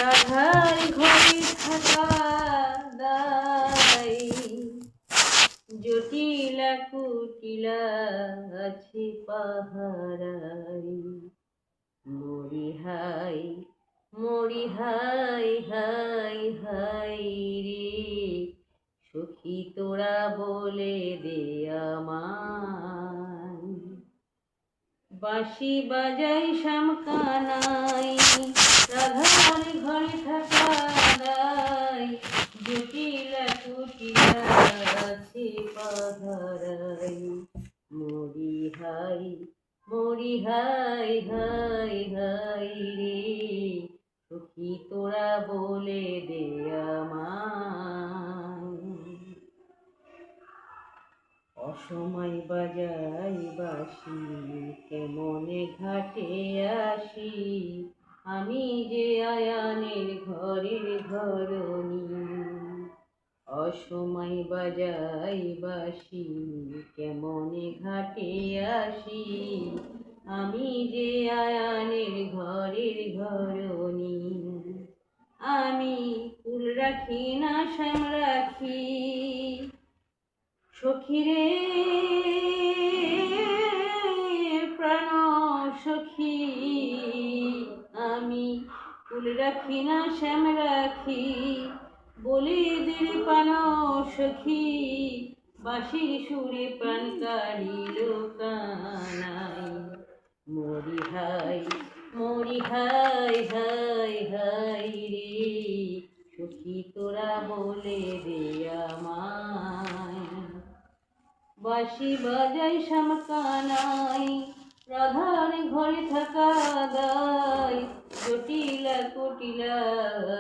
রাধার ঘরে থাকা দাই, জটিলা কুটিলা আছে পাহারাই। মরি হাই মরি হাই হাই হাই রে, সখী তোরা বলে দে আমায়। বাঁশি বাজাই শ্যামকানাই, রাধার ঘরে থাকা দাই, জটিলা কুটিলা আছে পাহারাই। মরি হাই হাই হাই রে, সখী তোরা বলে দে আমায়। অসময় বাজাই বাঁশি, কেমনে ঘাটে আসি, আমি যে আয়ানের ঘরের ঘরণী। অসময় বাজাই বাঁশি, কেমনে ঘাটে আসি, আমি যে আয়ানের ঘরের ঘরণী। আমি ফুল রাখি না শ্যাম রাখি, সখীরে প্রাণ সখী। আমি ফুল রাখি না শ্যাম রাখি, বলি দিলি প্রাণ সখী। বাঁশির সুরে প্রাণ কাড়িল কানাই। মরি হাই হাই রে, সখী তোরা বলে দে আমায়। বাঁশি বাজাই শ্যামকানাই, রাধার ঘরে থাকা দাই, জটিলা কুটিলা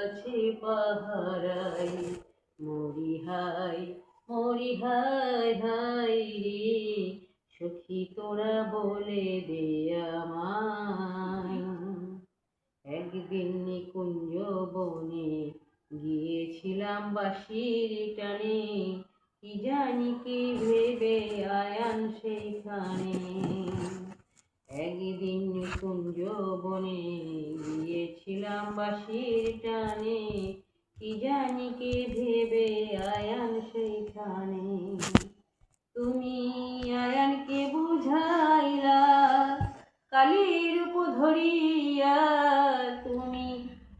আছে পাহারাই। মরি হাই হাই রে, সখী তোরা বলে দে আমায়। একদিন নিকুঞ্জ বনে গিয়েছিলাম বাঁশির টানে, কি জানি কি ভেবে আয়ান সেইখানে। একদিন নিকুঞ্জ বনে গিয়েছিলাম বাঁশির টানে, কি জানি কি ভেবে আয়ান সেইখানে। তুমি আয়ানকে বুঝাইলা কালীর রূপ ধরিয়া, তুমি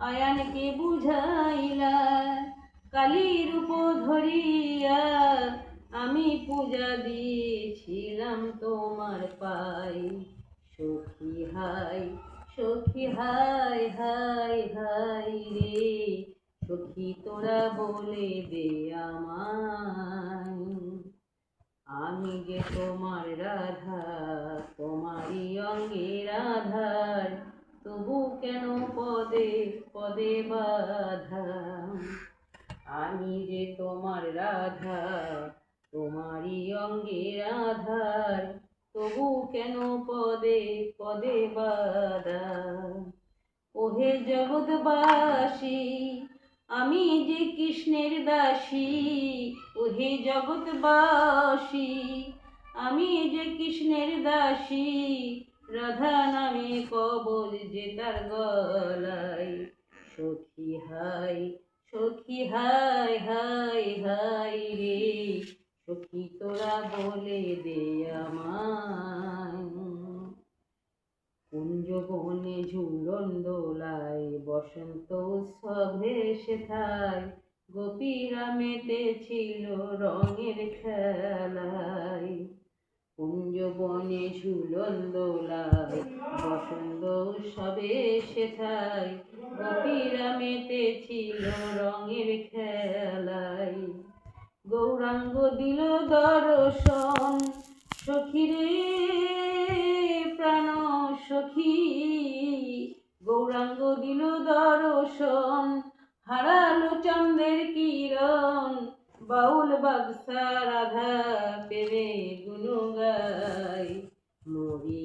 আয়ানকে বুঝাইলা কালীর রূপ ধরিয়া। আমি পূজা দিয়েছিলাম তোমার পাই, সখী হাই হাই রে, সখী তোরা বলে দে আমায়। আমি যে তোমার রাধা, তোমারই অঙ্গের আধার, তবু কেন পদে পদে বাধা। আমি যে তোমার রাধা, তোমারই অঙ্গের আধার, তবু কেন পদে পদে বাধা। ওহে জগৎবাসী, আমি যে কৃষ্ণের দাসী। ওহে জগৎবাসী, আমি যে কৃষ্ণের দাসী। রাধা নামে কবল যে তার গলায়, সখী হাই রে, সখী তোরা বলে দে আমায়। কুঞ্জ বনে ঝুলন দোলায়, বসন্ত উৎসবে সেথায়, গোপীরা মেতেছিল রঙের খেলায়। কুঞ্জ বনে ঝুলন দোলায়, বসন্ত উৎসবে সেথায়, গোপীরা মেতেছিল রঙের খেলায়। গৌরাঙ্গ দিল দর্শন, সখীরে প্রাণ সখী। গৌরাঙ্গ দিল দর্শন, হারালো চন্দ্রের কিরণ। বাউল বাদশা রাধা প্রেমে গুণ গাই। মরি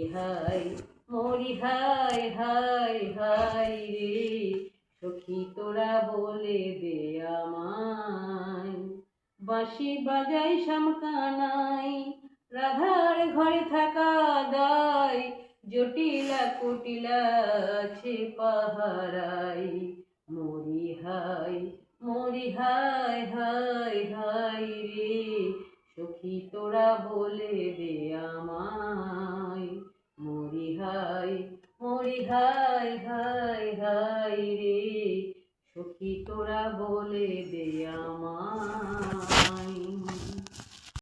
হাই রে, সখী তোরা বলে দে আমায়। বাঁশি বাজাই শ্যামকানাই, রাধার ঘরে থাকা দাই, জটিলা কুটিলা আছে পাহারাই, মরি হায় হায় হায় রে, সখী তোরা বলে দে আমায়, মরি হায় হায় হায় রে, সখী তোরা বলে দে আমায়।